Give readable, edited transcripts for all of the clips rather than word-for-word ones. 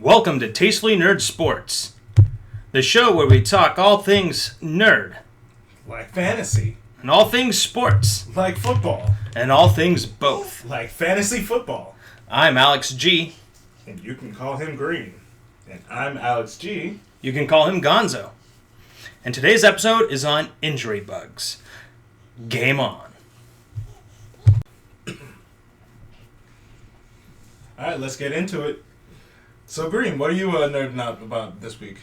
Welcome to Tastefully Nerd Sports, the show where we talk all things nerd, Like fantasy. and all things sports, Like football. and all things both. Like fantasy football. I'm Alex G. And you can call him Green. And I'm Alex G. You can call him Gonzo. And today's episode is on injury bugs. Game on. Alright, let's get into it. So Green, what are you nerding out about this week?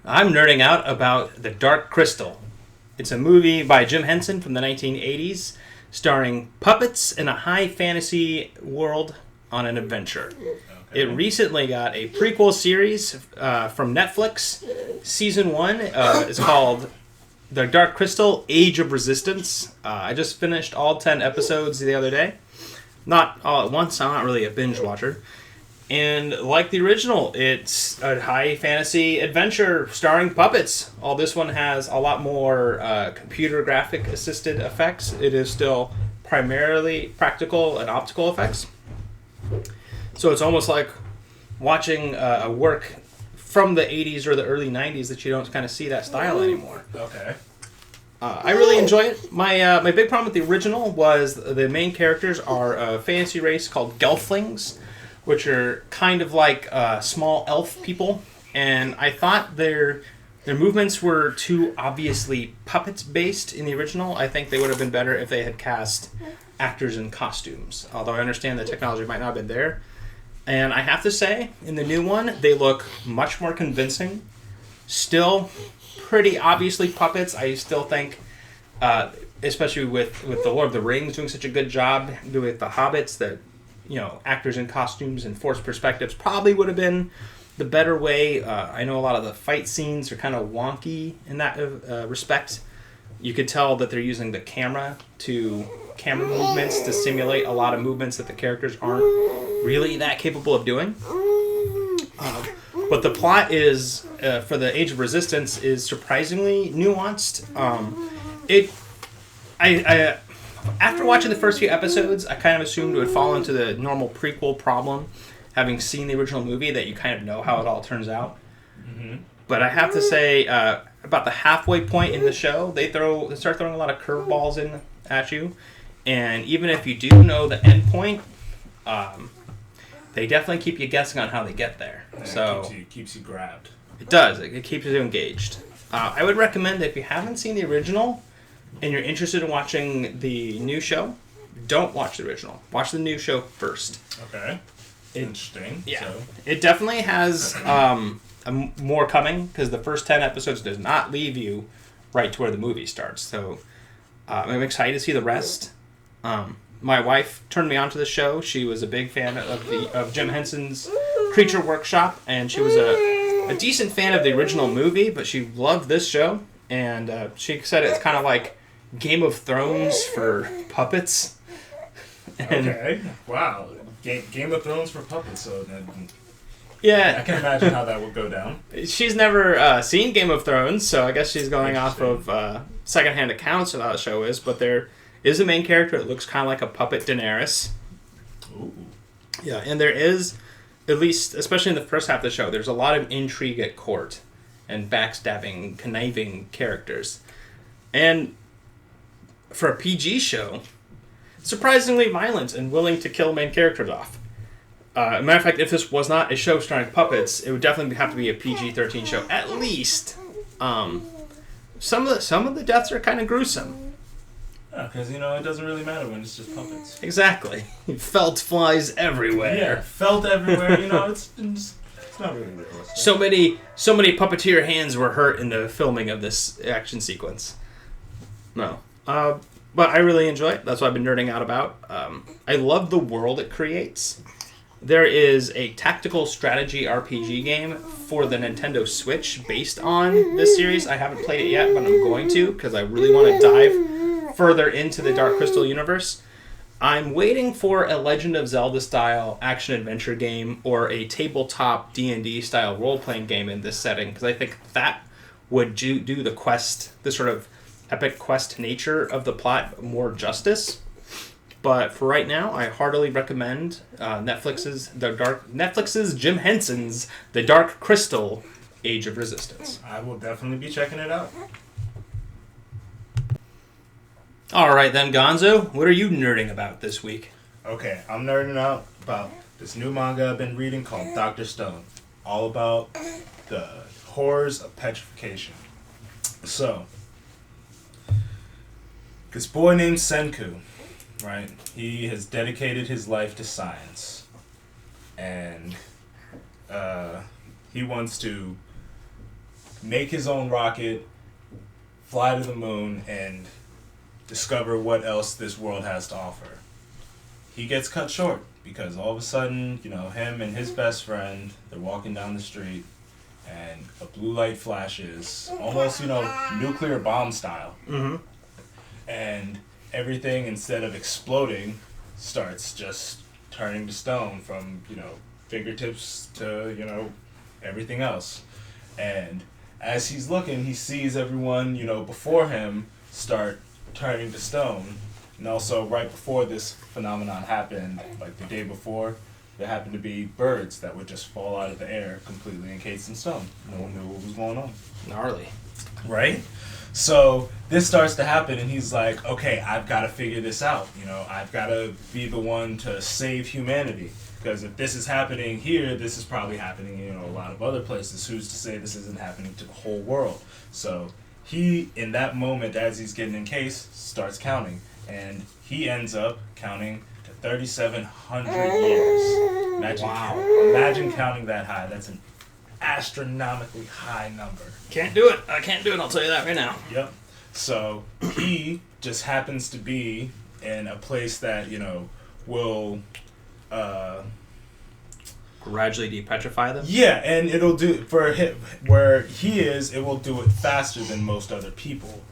I'm nerding out about The Dark Crystal. It's a movie by Jim Henson from the 1980s, starring puppets in a high fantasy world on an adventure. Okay. It recently got a prequel series from Netflix. Season 1 is called The Dark Crystal: Age of Resistance. I just finished all 10 episodes the other day. Not all at once, I'm not really a binge watcher. And like the original, it's a high fantasy adventure starring puppets. All this one has a lot more computer graphic assisted effects. It is still primarily practical and optical effects. So it's almost like watching a work from the 80s or the early 90s that you don't kind of see that style anymore. Okay. I really enjoy it. My big problem with the original was the main characters are a fantasy race called Gelflings, which are kind of like small elf people, and I thought their movements were too obviously puppets based in the original. I think they would have been better if they had cast actors in costumes, although I understand the technology might not have been there. And I have to say, in the new one, they look much more convincing. Still pretty obviously puppets. I still think, especially with the Lord of the Rings doing such a good job with the Hobbits, that actors in costumes and forced perspectives probably would have been the better way. I know a lot of the fight scenes are kind of wonky in that respect. You could tell that they're using the camera movements to simulate a lot of movements that the characters aren't really that capable of doing. But the plot is, for the Age of Resistance, is surprisingly nuanced. After watching the first few episodes, I kind of assumed it would fall into the normal prequel problem, having seen the original movie, that you kind of know how it all turns out. Mm-hmm. But I have to say, about the halfway point in the show, they start throwing a lot of curveballs in at you, and even if you do know the end point, they definitely keep you guessing on how they get there. And so it keeps you grabbed. It does. It keeps you engaged. I would recommend that if you haven't seen the original and you're interested in watching the new show, don't watch the original. Watch the new show first. Okay. Interesting. Yeah. So. It definitely has more coming, because the first 10 episodes does not leave you right to where the movie starts. So I'm excited to see the rest. My wife turned me on to the show. She was a big fan of Jim Henson's Creature Workshop, and she was a decent fan of the original movie, but she loved this show, and she said it's kind of like Game of Thrones for puppets. Okay. Wow. Game of Thrones for puppets. So yeah, I can imagine how that would go down. She's never seen Game of Thrones, so I guess she's going off of secondhand accounts of how the show is. But there is a main character that looks kind of like a puppet Daenerys. Ooh. Yeah, and there is, at least, especially in the first half of the show, there's a lot of intrigue at court and backstabbing, conniving characters. And for a PG show, surprisingly violent and willing to kill main characters off. Matter of fact, if this was not a show starring puppets, it would definitely have to be a PG-13 show. At least, some of the deaths are kind of gruesome. Because, it doesn't really matter when it's just puppets. Exactly. Felt flies everywhere. Yeah, felt everywhere. It's not really realistic. So many puppeteer hands were hurt in the filming of this action sequence. No. But I really enjoy it. That's what I've been nerding out about. I love the world it creates. There is a tactical strategy RPG game for the Nintendo Switch based on this series. I haven't played it yet, but I'm going to, because I really want to dive further into the Dark Crystal universe. I'm waiting for a Legend of Zelda style action-adventure game or a tabletop D&D style role-playing game in this setting, because I think that would do the quest, the sort of epic quest nature of the plot more justice. But for right now, I heartily recommend Netflix's Jim Henson's The Dark Crystal: Age of Resistance. I will definitely be checking it out. All right then, Gonzo, what are you nerding about this week? Okay, I'm nerding out about this new manga I've been reading called Dr. Stone. All about the horrors of petrification. So, this boy named Senku, right? He has dedicated his life to science. And he wants to make his own rocket, fly to the moon, and discover what else this world has to offer. He gets cut short because all of a sudden, him and his best friend, they're walking down the street and a blue light flashes, almost, nuclear bomb style. Mm-hmm. And everything, instead of exploding, starts just turning to stone from, fingertips to, everything else. And as he's looking, he sees everyone, before him start turning to stone. And also, right before this phenomenon happened, like the day before, there happened to be birds that would just fall out of the air completely encased in stone. No one knew what was going on. Gnarly. Right? So this starts to happen, and he's like, okay, I've got to figure this out. I've got to be the one to save humanity. Because if this is happening here, this is probably happening in a lot of other places. Who's to say this isn't happening to the whole world? So he, in that moment, as he's getting encased, starts counting. And he ends up counting to 3,700 years. Imagine counting that high. That's an astronomically high number. Can't do it. I can't do it, I'll tell you that right now. Yep. So he just happens to be in a place that, will... gradually depetrify them? Yeah, and it'll do, for him, where he is, it will do it faster than most other people,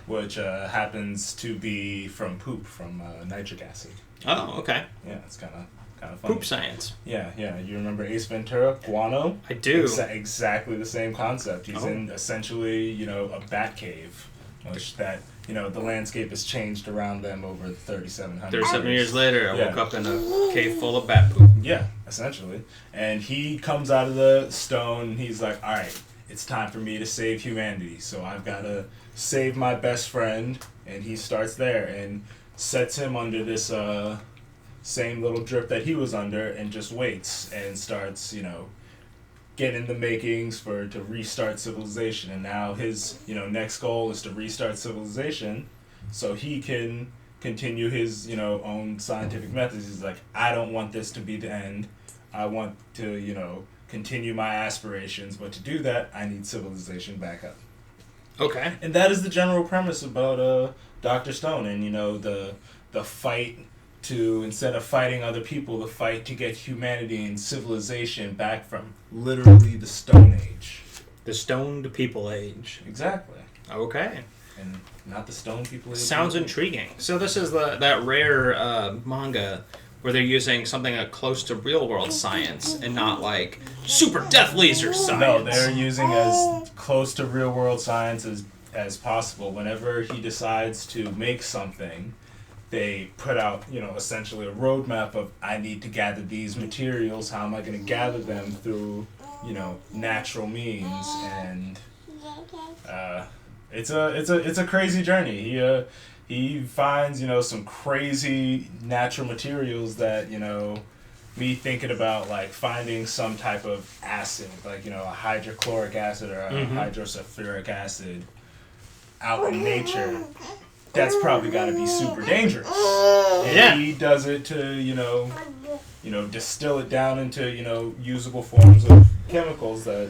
which happens to be from poop, from nitric acid. Oh, okay. Yeah, it's kind of funny. Poop science. Yeah. You remember Ace Ventura, Guano? I do. Exactly the same concept. He's in essentially, a bat cave, which that, the landscape has changed around them over 3,700 37 years later, I Yeah. woke up in a cave full of bat poop. Yeah, essentially. And he comes out of the stone, and he's like, all right, it's time for me to save humanity. So I've got to save my best friend. And he starts there and sets him under this same little drip that he was under and just waits and starts, getting the makings to restart civilization. And now his, next goal is to restart civilization so he can continue his, own scientific methods. He's like, I don't want this to be the end. I want to, continue my aspirations. But to do that, I need civilization back up. Okay. And that is the general premise about Dr. Stone and, the fight to, instead of fighting other people, the fight to get humanity and civilization back from literally the Stone Age. The stoned people age. Exactly. Okay. And not the Stone people age. Sounds intriguing. So this is that rare manga where they're using something close to real-world science and not like super death laser science. No, they're using as close to real-world science as possible. Whenever he decides to make something, they put out, essentially a roadmap of, I need to gather these materials. How am I going to gather them through, natural means? And it's a crazy journey. He finds, some crazy natural materials that, me thinking about, like, finding some type of acid, like, a hydrochloric acid or a hydrosulfuric acid out in nature. That's probably got to be super dangerous. And he does it to, distill it down into, usable forms of chemicals that,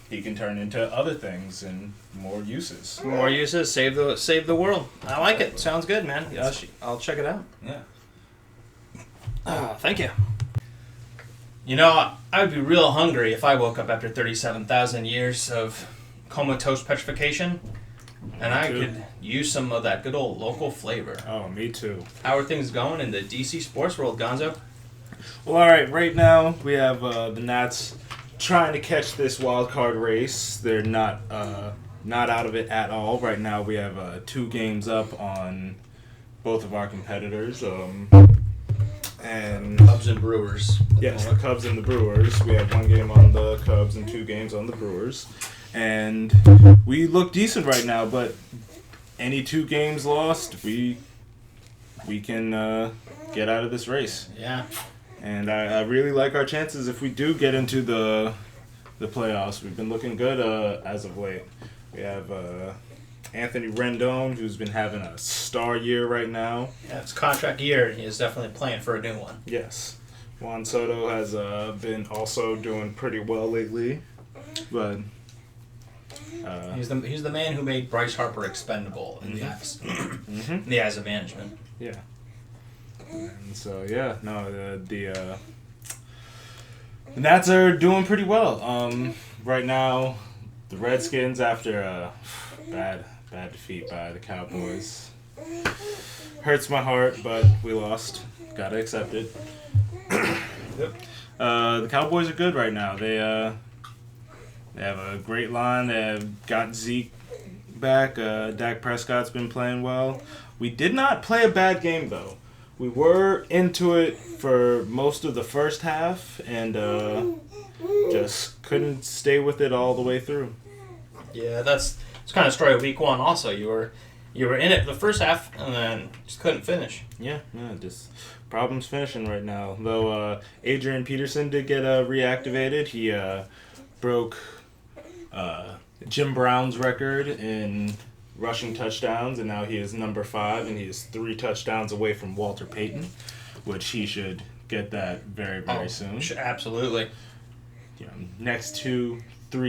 he can turn into other things and more uses. More uses, save the world. I like it. Sounds good, man. I'll check it out. Yeah. Thank you. I would be real hungry if I woke up after 37,000 years of comatose petrification. And I could use some of that good old local flavor. Oh, me too. How are things going in the DC sports world, Gonzo? Well, all right. Right now, we have the Nats trying to catch this wild card race. They're not out of it at all. Right now, we have 2 games up on both of our competitors. And Cubs and Brewers. yes, the Cubs and the Brewers. We have 1 game on the Cubs and 2 games on the Brewers. And we look decent right now, but any 2 games lost, we can get out of this race. Yeah. And I really like our chances if we do get into the playoffs. We've been looking good as of late. We have Anthony Rendon, who's been having a star year right now. Yeah, it's contract year. He is definitely playing for a new one. Yes. Juan Soto has been also doing pretty well lately. But he's the man who made Bryce Harper expendable in the eyes in the eyes of management. yeah. And so the Nats are doing pretty well. Right now, the Redskins, after a bad defeat by the Cowboys, hurts my heart, but we lost. Gotta accept it. Yep. The Cowboys are good right now. They have a great line. They have got Zeke back. Dak Prescott's been playing well. We did not play a bad game though. We were into it for most of the first half and just couldn't stay with it all the way through. Yeah, it's kind of story of week 1. Also, you were in it the first half and then just couldn't finish. Yeah, just problems finishing right now. Though Adrian Peterson did get reactivated. He broke Jim Brown's record in rushing touchdowns, and now he is number 5, and he is 3 touchdowns away from Walter Payton, which he should get that very soon. Absolutely. Next 2-3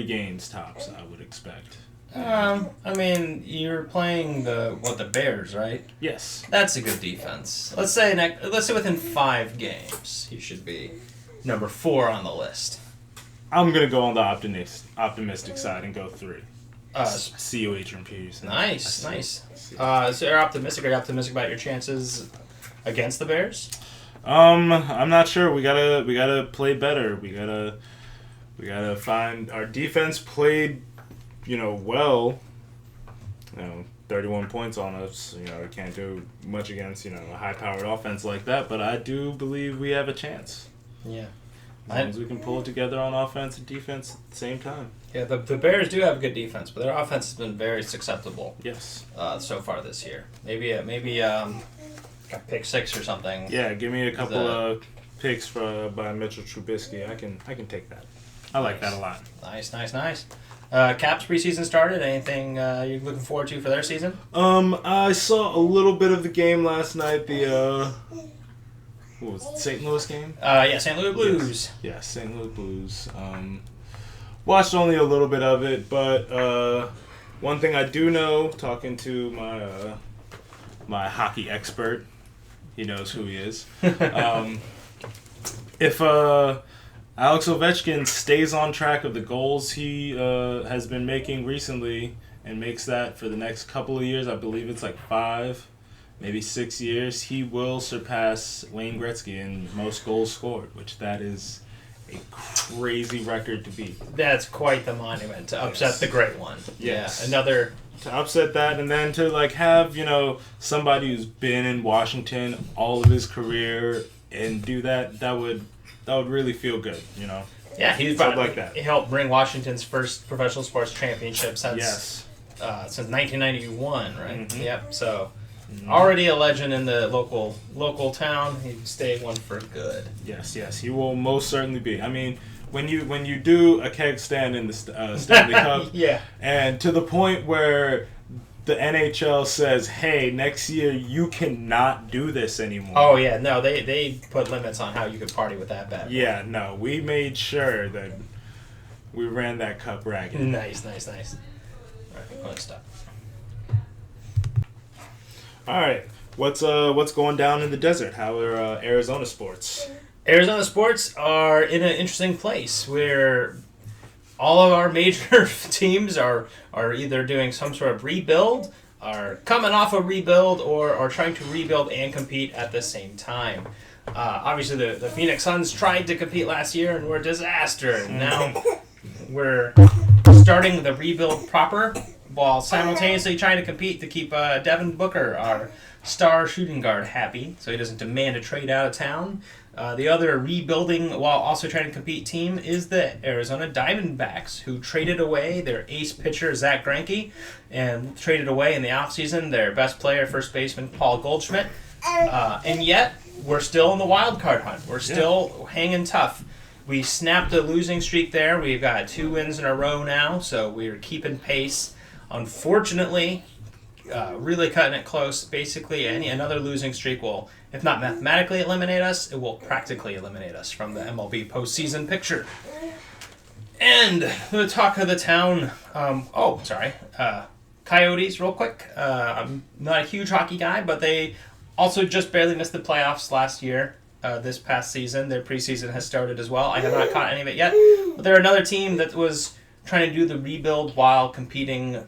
games tops, I would expect. I mean, you're playing the Bears, right? Yes. That's a good defense. Let's say within 5 games, he should be number 4 on the list. I'm gonna go on the optimistic side and go 3. See you, Adrian Peterson. Nice. So you're optimistic. Are you optimistic about your chances against the Bears? I'm not sure. We gotta play better. We gotta find our defense played, well. 31 points on us. We can't do much against a high-powered offense like that. But I do believe we have a chance. Yeah. As long as we can pull it together on offense and defense at the same time. Yeah, the Bears do have a good defense, but their offense has been very susceptible. Yes. So far this year. Maybe a pick 6 or something. Yeah, give me a couple of picks by Mitchell Trubisky. I can take that. I like that a lot. Nice. Caps preseason started. Anything you're looking forward to for their season? I saw a little bit of the game last night. What was it, St. Louis game? Yeah, St. Louis Blues. Yes, St. Louis Blues. Watched only a little bit of it, but one thing I do know, talking to my hockey expert, he knows who he is. If Alex Ovechkin stays on track of the goals he has been making recently and makes that for the next couple of years, I believe it's like 5, maybe 6 years, he will surpass Wayne Gretzky in most goals scored, which that is a crazy record to beat. That's quite the monument to upset the great one. Yes. Yeah, another... To upset that and then to have, somebody who's been in Washington all of his career and do that would really feel good, Yeah, he's probably like that. He helped bring Washington's first professional sports championship since 1991, right? Mm-hmm. Yep. So already a legend in the local town. He'd stay one for good. Yes, he will most certainly be. I mean, when you do a keg stand in the Stanley Cup, yeah, and to the point where the NHL says, hey, next year you cannot do this anymore. Oh, yeah. No, they put limits on how you could party with that bad boy. Yeah, no. We made sure that we ran that cup ragged. Nice. All right, let's stop. All right. What's going down in the desert? How are Arizona sports? Arizona sports are in an interesting place where all of our major teams are either doing some sort of rebuild, are coming off a rebuild, or are trying to rebuild and compete at the same time. Obviously, the Phoenix Suns tried to compete last year and were a disaster. And now we're starting the rebuild proper while simultaneously trying to compete to keep Devin Booker, our star shooting guard happy, so he doesn't demand a trade out of town. The other rebuilding while also trying to compete team is the Arizona Diamondbacks, who traded away their ace pitcher, Zach Greinke, and traded away in the offseason their best player, first baseman, Paul Goldschmidt. And yet, we're still in the wild card hunt. We're still hanging tough. We snapped a losing streak there. We've got 2 wins in a row now, so we're keeping pace. Unfortunately, really cutting it close. Basically, another losing streak will, if not mathematically eliminate us, it will practically eliminate us from the MLB postseason picture. And the talk of the town, Coyotes, real quick. I'm not a huge hockey guy, but they also just barely missed the playoffs last year. This past season, their preseason has started as well. I have not caught any of it yet, but they're another team that was trying to do the rebuild while competing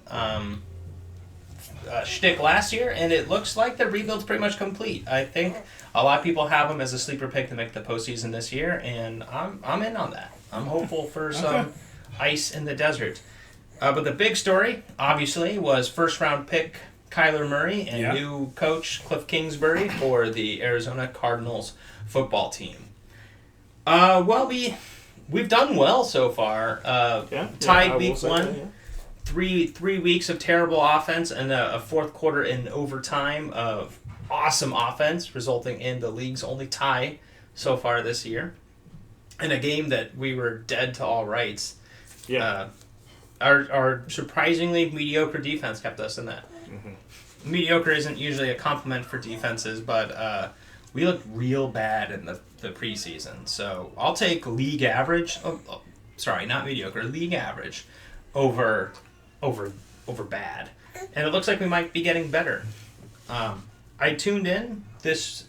shtick last year, and it looks like the rebuild's pretty much complete. I think a lot of people have them as a sleeper pick to make the postseason this year, and I'm in on that. I'm hopeful for some ice in the desert. But the big story, obviously, was first-round pick Kyler Murray and new coach Cliff Kingsbury for the Arizona Cardinals football team. We've done well so far. Tied week 1. 3 weeks of terrible offense and a fourth quarter in overtime of awesome offense, resulting in the league's only tie so far this year. In a game that we were dead to all rights. Our surprisingly mediocre defense kept us in that. Mm-hmm. Mediocre isn't usually a compliment for defenses, but we looked real bad in the preseason. So I'll take league average. Sorry, not mediocre. League average over bad. And it looks like we might be getting better. I tuned in this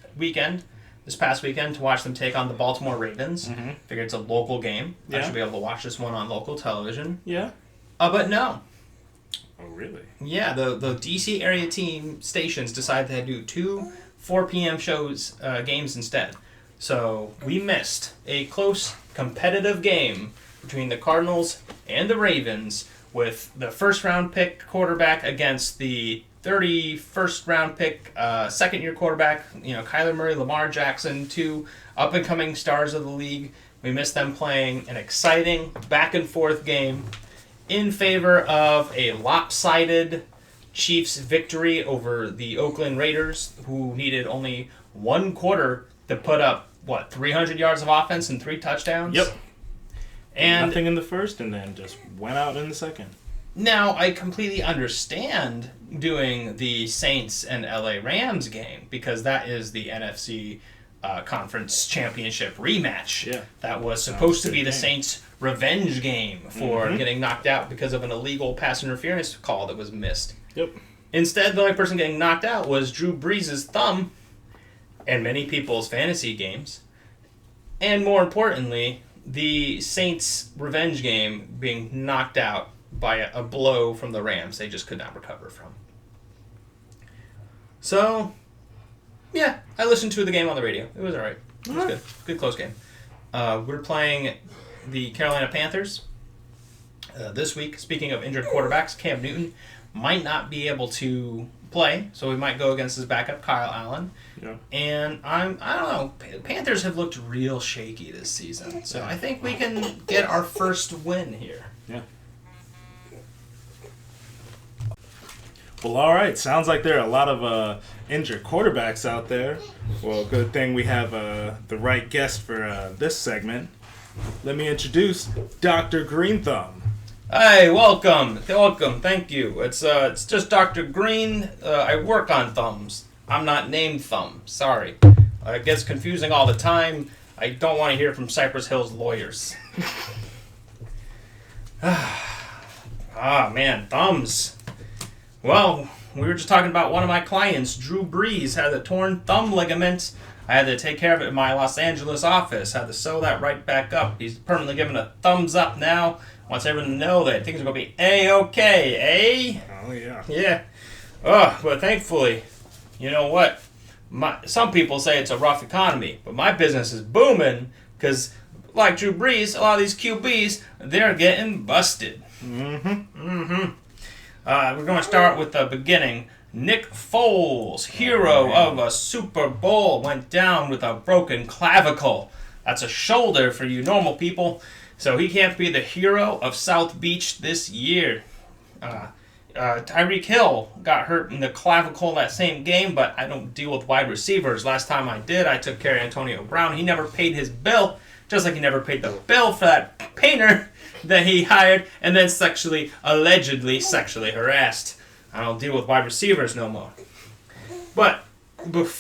past weekend, to watch them take on the Baltimore Ravens. Mm-hmm. Figured it's a local game. I should be able to watch this one on local television. Yeah. But no. Oh, really? Yeah, the DC area team stations decided to do 2 4 p.m. games instead. So we missed a close, competitive game between the Cardinals and the Ravens, with the first-round pick quarterback against the 31st-round pick second-year quarterback, Kyler Murray, Lamar Jackson, 2 up-and-coming stars of the league. We missed them playing an exciting back-and-forth game in favor of a lopsided Chiefs victory over the Oakland Raiders, who needed only 1 quarter to put up, 300 yards of offense and 3 touchdowns? Yep. And nothing in the first, and then just went out in the second. Now, I completely understand doing the Saints and LA Rams game, because that is the NFC Conference Championship rematch. Yeah. That was supposed to be the Saints' revenge game for getting knocked out because of an illegal pass interference call that was missed. Yep. Instead, the only person getting knocked out was Drew Brees' thumb, and many people's fantasy games. And more importantly, the Saints' revenge game being knocked out by a blow from the Rams they just could not recover from. So, yeah, I listened to the game on the radio. It was all right. It was good. Good close game. We're playing the Carolina Panthers this week. Speaking of injured quarterbacks, Cam Newton might not be able to play, so we might go against his backup, Kyle Allen. Yeah. And I don't know, Panthers have looked real shaky this season, so I think we can get our first win here. Yeah. Well, all right. Sounds like there are a lot of injured quarterbacks out there. Well, good thing we have the right guest for this segment. Let me introduce Dr. Green Thumb. Hey, welcome, thank you. It's just Dr. Green. I work on thumbs. I'm not named Thumb. Sorry. It gets confusing all the time. I don't want to hear from Cypress Hill's lawyers. Man, thumbs. Well, we were just talking about one of my clients, Drew Brees, had a torn thumb ligament. I had to take care of it in my Los Angeles office. Had to sew that right back up. He's permanently given a thumbs up now. Wants everyone to know that things are going to be A-okay, eh? Oh, yeah. Yeah. But thankfully, you know what? Some people say it's a rough economy, but my business is booming because, like Drew Brees, a lot of these QBs, they're getting busted. We're going to start with the beginning. Nick Foles, hero of a Super Bowl, went down with a broken clavicle. That's a shoulder for you normal people. So he can't be the hero of South Beach this year. Tyreek Hill got hurt in the clavicle that same game, but I don't deal with wide receivers. Last time I did, I took care of Antonio Brown. He never paid his bill, just like he never paid the bill for that painter that he hired and then allegedly sexually harassed. I don't deal with wide receivers no more. But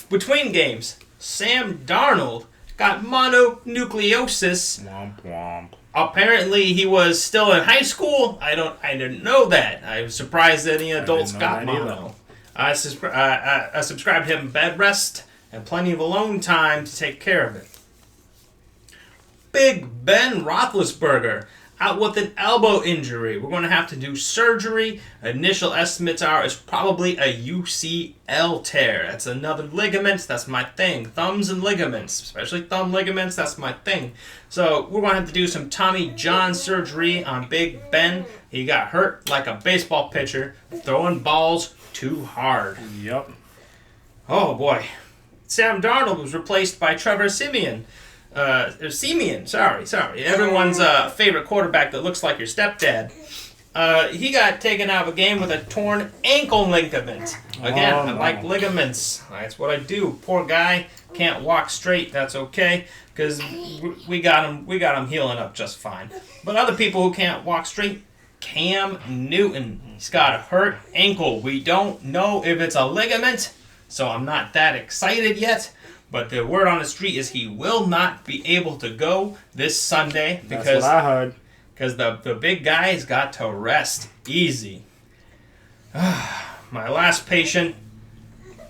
between games, Sam Darnold got mononucleosis. Womp womp. Apparently, he was still in high school. I didn't know that. I was surprised that any adults got mono. I subscribed him bed rest and plenty of alone time to take care of it. Big Ben Roethlisberger out with an elbow injury. We're going to have to do surgery. Initial estimates are it's probably a UCL tear. That's another ligament. That's my thing. Thumbs and ligaments, especially thumb ligaments, that's my thing. So we're going to have to do some Tommy John surgery on Big Ben. He got hurt like a baseball pitcher, throwing balls too hard. Yep. Oh boy. Sam Darnold was replaced by Trevor Siemian. Sorry. Everyone's favorite quarterback that looks like your stepdad. He got taken out of a game with a torn ankle ligament. Again, I like ligaments. That's what I do. Poor guy can't walk straight. That's okay, because we got him healing up just fine. But other people who can't walk straight, Cam Newton. He's got a hurt ankle. We don't know if it's a ligament, so I'm not that excited yet. But the word on the street is he will not be able to go this Sunday That's what I heard. Because the big guy's got to rest easy. My last patient,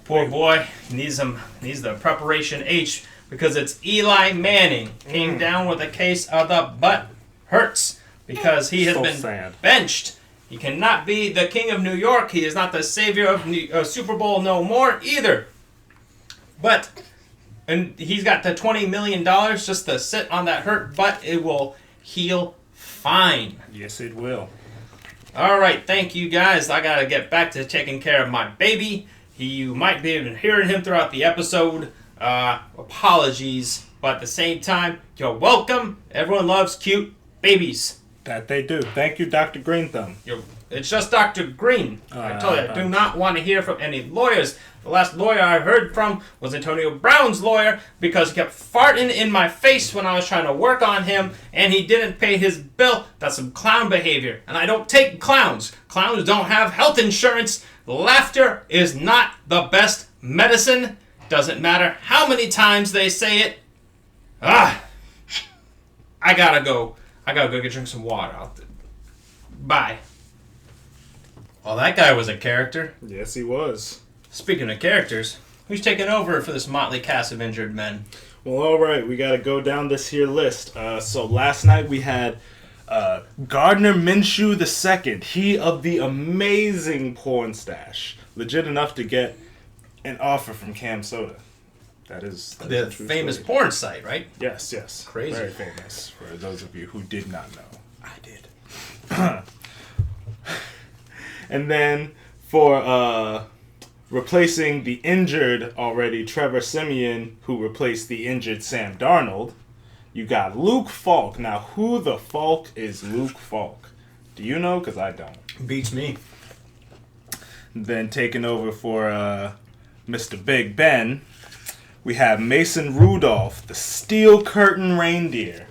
poor boy, needs the preparation H because it's Eli Manning. Came down with a case of the butt hurts because he has been benched. He cannot be the king of New York. He is not the savior of Super Bowl no more either. But... and he's got the $20 million just to sit on that hurt butt. It will heal fine. Yes, it will. All right, thank you guys. I got to get back to taking care of my baby. You might be hearing him throughout the episode. Apologies, but at the same time, you're welcome. Everyone loves cute babies. That they do. Thank you, Dr. Green Thumb. It's just Dr. Green. I told you, I do not want to hear from any lawyers. The last lawyer I heard from was Antonio Brown's lawyer because he kept farting in my face when I was trying to work on him and he didn't pay his bill. That's some clown behavior. And I don't take clowns. Clowns don't have health insurance. Laughter is not the best medicine. Doesn't matter how many times they say it. I gotta go. I gotta go drink some water. Bye. Well, that guy was a character. Yes, he was. Speaking of characters, who's taking over for this motley cast of injured men? Well, all right, we got to go down this here list. So last night we had Gardner Minshew II, he of the amazing porn stash, legit enough to get an offer from Cam Soda. That is the famous porn site, right? Yes. Crazy. Very famous, for those of you who did not know. I did. And then for replacing the injured already Trevor Siemian, who replaced the injured Sam Darnold, you got Luke Falk. Now, who the Falk is Luke Falk? Do you know? Because I don't. Beats me. Then taking over for Mr. Big Ben, we have Mason Rudolph, the Steel Curtain Reindeer.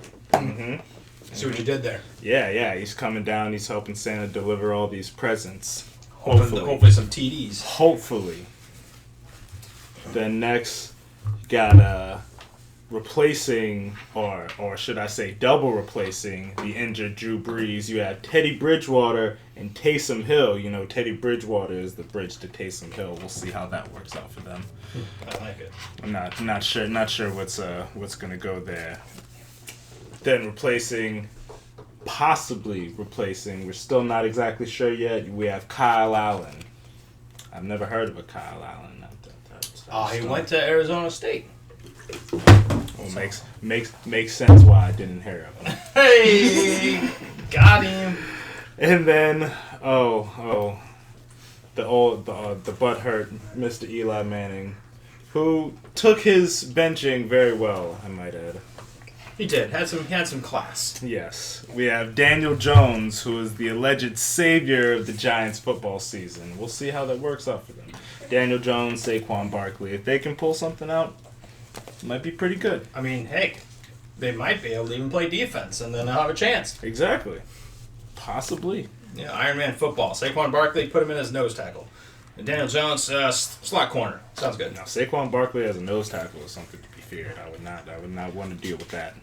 See what you did there. Yeah, he's coming down. He's helping Santa deliver all these presents. Hopefully some TDs. Hopefully. Then next, got replacing, or should I say double replacing, the injured Drew Brees. You have Teddy Bridgewater and Taysom Hill. You know, Teddy Bridgewater is the bridge to Taysom Hill. We'll see how that works out for them. I like it. I'm not sure what's gonna go there. Then possibly replacing, we're still not exactly sure yet, we have Kyle Allen. I've never heard of a Kyle Allen. He went to Arizona State. Well, makes sense why I didn't hear of him. Hey, got him. And then, the butthurt Mr. Eli Manning, who took his benching very well, I might add. He did. He had some class. Yes. We have Daniel Jones, who is the alleged savior of the Giants football season. We'll see how that works out for them. Daniel Jones, Saquon Barkley. If they can pull something out, it might be pretty good. I mean, hey, they might be able to even play defense, and then they'll have a chance. Exactly. Possibly. Yeah, Iron Man football. Saquon Barkley, put him in as nose tackle. And Daniel Jones, slot corner. Sounds good. Now, Saquon Barkley as a nose tackle is something to be feared. I would not want to deal with that.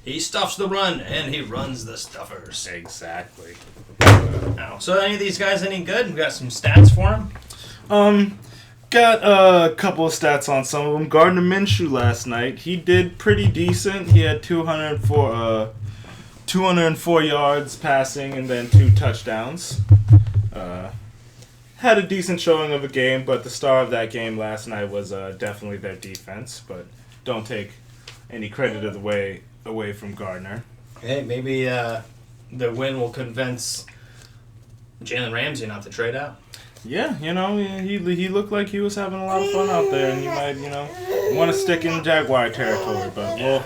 He stuffs the run, and he runs the stuffers. Exactly. Now, so any of these guys any good? We got some stats for them. Got a couple of stats on some of them. Gardner Minshew last night, he did pretty decent. He had 204 yards passing and then 2 touchdowns. Had a decent showing of a game, but the star of that game last night was definitely their defense. But don't take any credit of the way away from Gardner. Hey, maybe the win will convince Jalen Ramsey not to trade out. Yeah, he looked like he was having a lot of fun out there, and he might, want to stick in Jaguar territory. But well,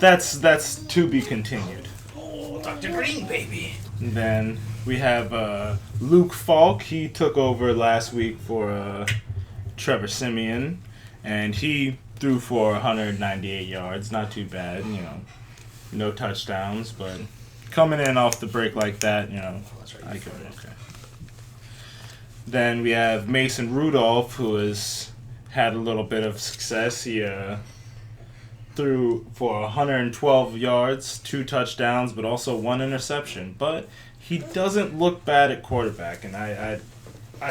that's to be continued. Oh, Dr. Green, baby. And then we have Luke Falk. He took over last week for Trevor Siemian, and he threw for 198 yards. Not too bad, no touchdowns, but coming in off the break like that, That's right. I could okay. Then we have Mason Rudolph, who has had a little bit of success. He threw for 112 yards, 2 touchdowns, but also 1 interception. But he doesn't look bad at quarterback, and I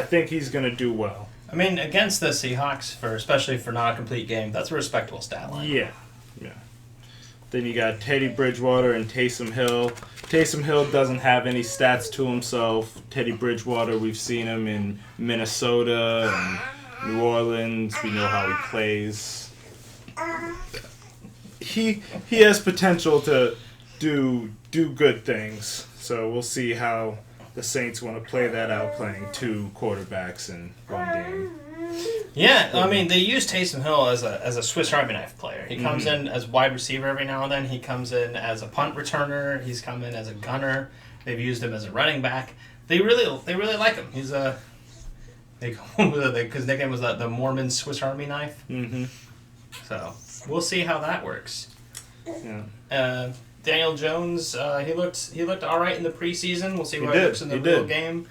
think he's going to do well. I mean, against the Seahawks, especially for not a complete game, that's a respectable stat line. Yeah. Then you got Teddy Bridgewater and Taysom Hill. Taysom Hill doesn't have any stats to himself. Teddy Bridgewater, we've seen him in Minnesota and New Orleans. We know how he plays. He has potential to do good things. So we'll see how the Saints want to play that out, playing 2 quarterbacks in one game. Yeah, I mean, they use Taysom Hill as a Swiss Army knife player. He comes in as wide receiver every now and then. He comes in as a punt returner. He's come in as a gunner. They've used him as a running back. They really like him. He's his nickname was the Mormon Swiss Army knife. Mm-hmm. So we'll see how that works. Yeah. Daniel Jones, he looked all right in the preseason. We'll see He how he did. looks in the He real did. game.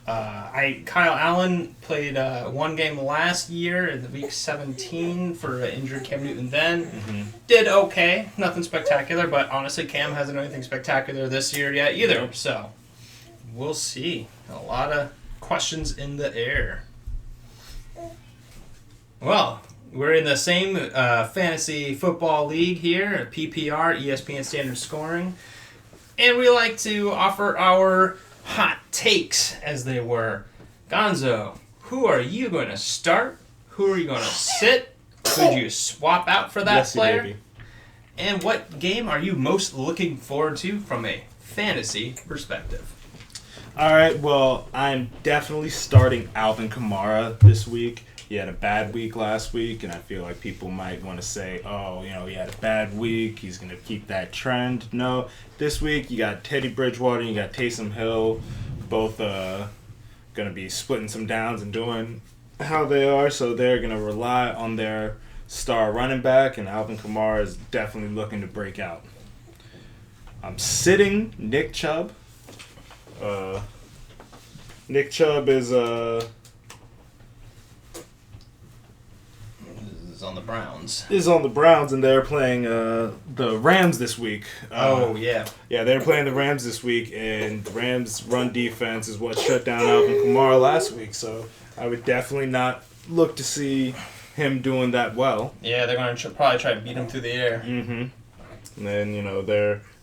Kyle Allen played 1 game last year in the week 17 for injured Cam Newton then. Did okay. Nothing spectacular, but honestly, Cam hasn't done anything spectacular this year yet either. Nope. So we'll see. A lot of questions in the air. Well, we're in the same fantasy football league here, PPR, ESPN Standard Scoring. And we like to offer our hot takes, as they were. Gonzo, who are you going to start? Who are you going to sit? Could you swap out for that Yes, player? baby. And what game are you most looking forward to from a fantasy perspective? All right, well, I'm definitely starting Alvin Kamara this week. He had a bad week last week, and I feel like people might want to say, oh, he had a bad week. He's going to keep that trend. No, this week you got Teddy Bridgewater and you got Taysom Hill, both going to be splitting some downs and doing how they are, so they're going to rely on their star running back, and Alvin Kamara is definitely looking to break out. I'm sitting Nick Chubb. Nick Chubb is On the Browns. on the Browns, and they're playing the Rams this week. Yeah. Yeah, they're playing the Rams this week, and the Rams' run defense is what shut down Alvin Kamara last week. So I would definitely not look to see him doing that well. Yeah, they're going to probably try to beat him through the air. Mm-hmm. And then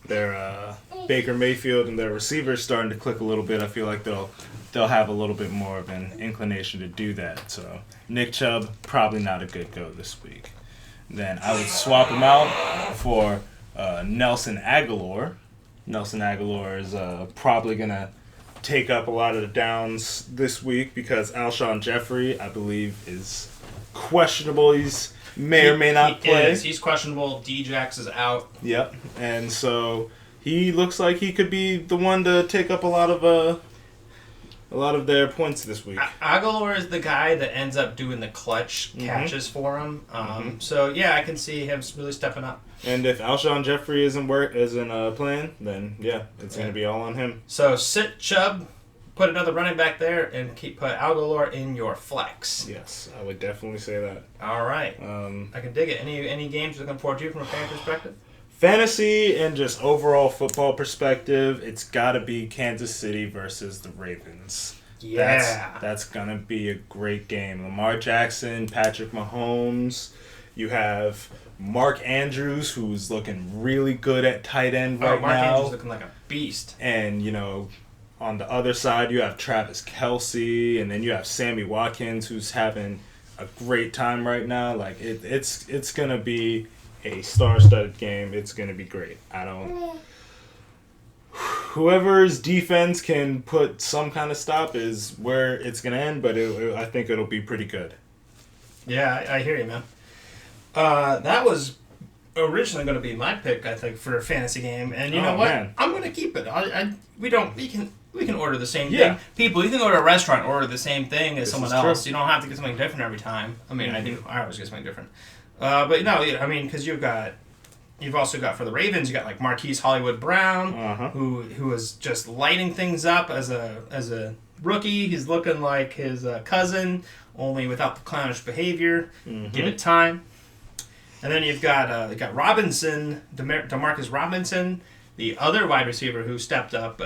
their Baker Mayfield and their receivers starting to click a little bit. I feel like they'll have a little bit more of an inclination to do that. So Nick Chubb, probably not a good go this week. Then I would swap him out for Nelson Aguilar. Nelson Aguilar is probably going to take up a lot of the downs this week because Alshon Jeffrey, I believe, is questionable. He's may or may not play. He's questionable. Djax is out. Yep. And so he looks like he could be the one to take up a lot of their points this week. Aguilar is the guy that ends up doing the clutch catches for him. So yeah, I can see him really stepping up. And if Alshon Jeffrey isn't playing, then yeah, it's going to be all on him. So sit Chubb, put another running back there, and put Aguilar in your flex. Yes, I would definitely say that. All right, I can dig it. Any games you're looking forward to from a fan perspective? Fantasy and just overall football perspective, it's got to be Kansas City versus the Ravens. Yeah. That's going to be a great game. Lamar Jackson, Patrick Mahomes. You have Mark Andrews, who's looking really good at tight end right Mark now. Andrews looking like a beast. And, on the other side, you have Travis Kelce, and then you have Sammy Watkins, who's having a great time right now. Like, it's going to be a star-studded game. It's going to be great. Whoever's defense can put some kind of stop is where it's going to end, but I think it'll be pretty good. Yeah, I hear you, man. That was originally going to be my pick, I think, for a fantasy game, and you know what? Man. I'm going to keep it. We can order the same Yeah. thing. People, you can go to a restaurant, order the same thing as someone is true. else. You don't have to get something different every time. I mean, I do. I always get something different. But no, I mean, because you've also got for the Ravens, you got like Marquise Hollywood Brown, who is just lighting things up as a rookie. He's looking like his cousin, only without the clownish behavior. Give it time. And then you've got Robinson, Demarcus Robinson, the other wide receiver who stepped up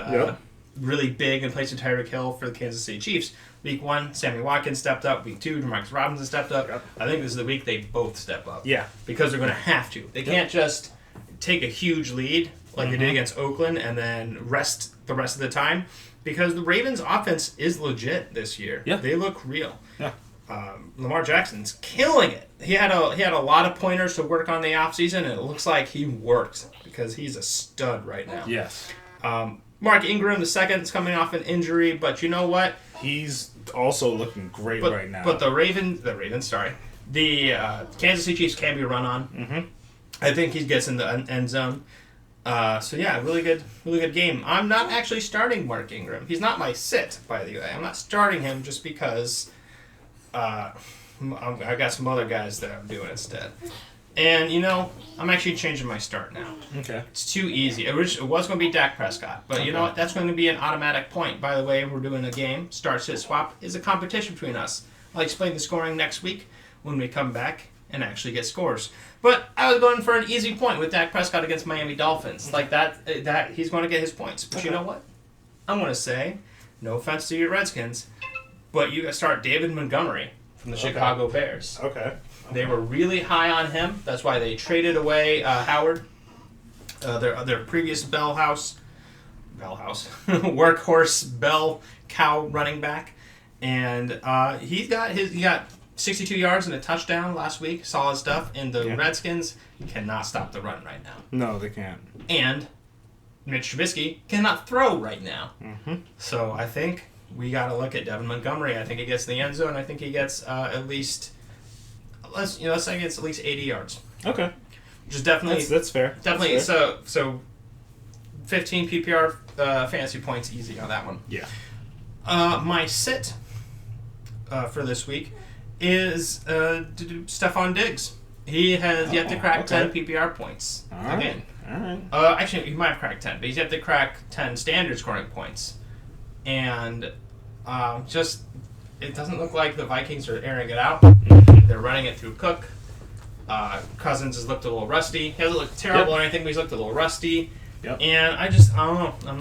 really big in place of Tyreek Hill for the Kansas City Chiefs. Week 1, Sammy Watkins stepped up. Week 2, Demarcus Robinson stepped up. Yep. I think this is the week they both step up. Yeah. Because they're going to have to. They can't just take a huge lead like they did against Oakland and then rest the rest of the time. Because the Ravens' offense is legit this year. Yeah. They look real. Yeah. Lamar Jackson's killing it. He had a lot of pointers to work on the offseason, and it looks like he worked because he's a stud right now. Yes. Mark Ingram, the second, is coming off an injury, but you know what? He's also looking great right now. But the Kansas City Chiefs can be run on. I think he gets in the end zone. So yeah, really good game. I'm not actually starting Mark Ingram. He's not my sit, by the way. I'm not starting him just because I got some other guys that I'm doing instead. And, I'm actually changing my start now. Okay. It's too easy. It was going to be Dak Prescott. But you know what? That's going to be an automatic point. By the way, we're doing a game. Start, sit, swap is a competition between us. I'll explain the scoring next week when we come back and actually get scores. But I was going for an easy point with Dak Prescott against Miami Dolphins. Like that he's going to get his points. But you know what? I'm going to say, no offense to your Redskins, but you got to start David Montgomery from the Chicago Bears. Okay. They were really high on him. That's why they traded away Howard, their previous workhorse bell cow running back, and he got 62 yards and a touchdown last week. Solid stuff. And the Redskins cannot stop the run right now. No, they can't. And Mitch Trubisky cannot throw right now. So I think we got to look at Devin Montgomery. I think he gets in the end zone. I think he gets at least. Let's say he gets at least 80 yards. Okay. Which is definitely that's fair. Definitely. That's fair. So 15 PPR fantasy points easy on that one. Yeah. My sit for this week is Stephon Diggs. He has yet to crack 10 PPR points again. All right. Actually, he might have cracked 10, but he's yet to crack 10 standard scoring points. And it doesn't look like the Vikings are airing it out. They're running it through Cook. Cousins has looked a little rusty. He hasn't looked terrible or anything, but he's looked a little rusty. Yep. And I don't know. I'm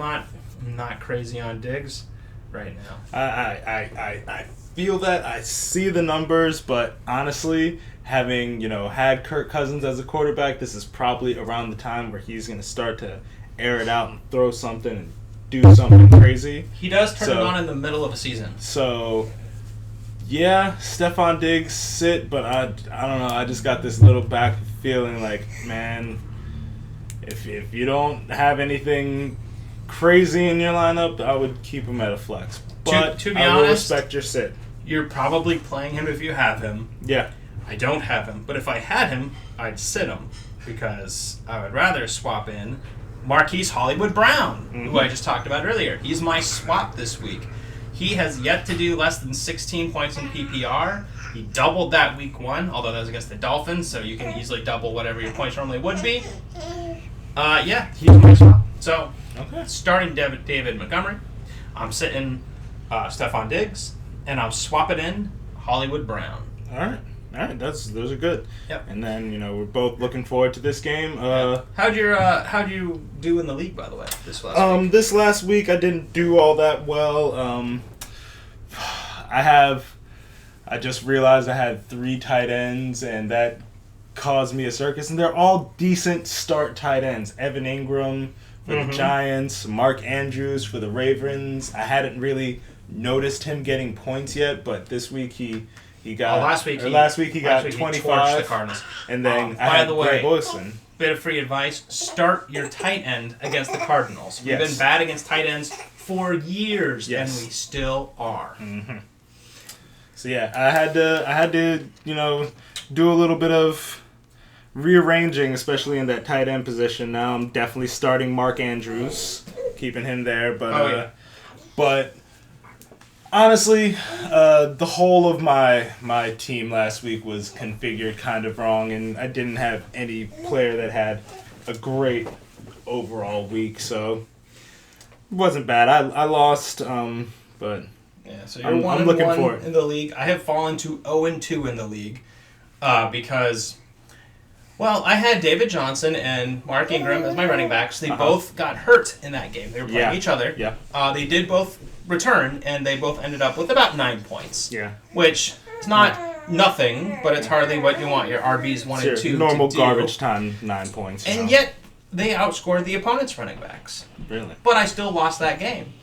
not crazy on Diggs right now. I feel that. I see the numbers, but honestly, having had Kirk Cousins as a quarterback, this is probably around the time where he's going to start to air it out and throw something and do something crazy. He does turn it on in the middle of a season. So, yeah, Stephon Diggs sit, but I don't know. I just got this little back feeling like, man, if you don't have anything crazy in your lineup, I would keep him at a flex. But to be I will honest, respect your sit. You're probably playing him if you have him. Yeah. I don't have him, but if I had him, I'd sit him because I would rather swap in Marquise Hollywood Brown, who I just talked about earlier. He's my swap this week. He has yet to do less than 16 points in PPR. He doubled that week 1, although that was against the Dolphins, so you can easily double whatever your points normally would be. Yeah, he's my swap. So, starting David Montgomery, I'm sitting Stephon Diggs, and I'm swapping in Hollywood Brown. All right. Those are good. Yep. And then we're both looking forward to this game. How'd you do in the league, by the way, this last week? This last week I didn't do all that well. I just realized I had 3 tight ends, and that caused me a circus. And they're all decent start tight ends. Evan Ingram for the Giants, Mark Andrews for the Ravens. I hadn't really noticed him getting points yet, but this week he got. Last week he got torched 25. the Cardinals. And then I by had the way, Greg Wilson. bit of free advice: start your tight end against the Cardinals. Yes. We've been bad against tight ends for years, Yes. and we still are. So yeah, I had to do a little bit of rearranging, especially in that tight end position. Now I'm definitely starting Mark Andrews, keeping him there. But but honestly, the whole of my team last week was configured kind of wrong, and I didn't have any player that had a great overall week, so it wasn't bad. I lost, but. Yeah, so you're I'm 1-1 looking for it. in the league. I have fallen to 0-2 in the league because, well, I had David Johnson and Mark Ingram as my running backs. They both got hurt in that game. They were playing each other. Yeah. They did both return, and they both ended up with about 9 points. Yeah. Which is not nothing, but it's hardly what you want your RBs 1 and 2 normal to do. garbage time 9 points. And yet, they outscored the opponent's running backs. Really? But I still lost that game.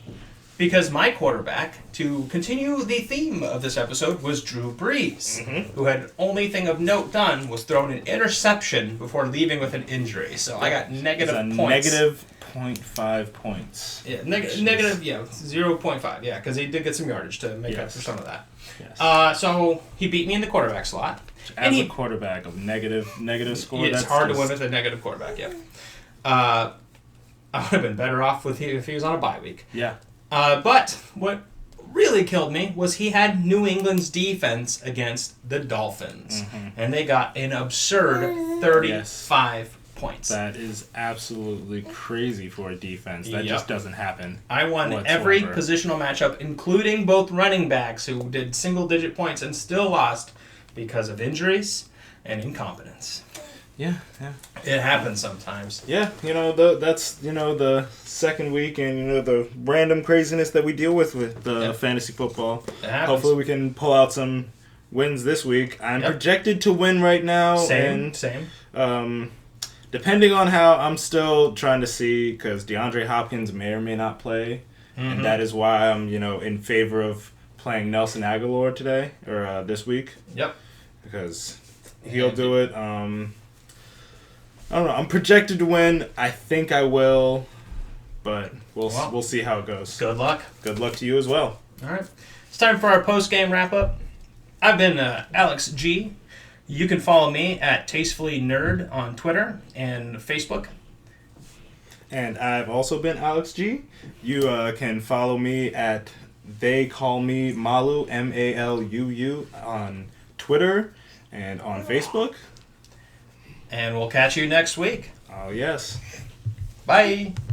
Because my quarterback, to continue the theme of this episode, was Drew Brees, who had only thing of note done was thrown an interception before leaving with an injury. So I got negative points. Negative 0.5 points. Yeah, negative, 0.5, yeah, because he did get some yardage to make up for some of that. Yes. So he beat me in the quarterback slot. As a quarterback of negative score, it's hard to win with a negative quarterback, yeah. I would have been better off if he was on a bye week. Yeah. But what really killed me was he had New England's defense against the Dolphins. And they got an absurd 35 points. That is absolutely crazy for a defense. That just doesn't happen. I won every positional matchup, including both running backs who did single-digit points and still lost because of injuries and incompetence. Yeah. It happens sometimes. Yeah, that's the second week and the random craziness that we deal with the fantasy football. It happens. Hopefully we can pull out some wins this week. I'm projected to win right now. Same. Depending on how, I'm still trying to see, because DeAndre Hopkins may or may not play, and that is why I'm in favor of playing Nelson Aguilar today or this week. Yep. Because he'll do it. I don't know. I'm projected to win. I think I will, but we'll see how it goes. Good luck. Good luck to you as well. All right. It's time for our post-game wrap-up. I've been Alex G. You can follow me at Tastefully Nerd on Twitter and Facebook. And I've also been Alex G. You can follow me at They Call Me Malu, Maluu, on Twitter and on Facebook. And we'll catch you next week. Oh, yes. Bye.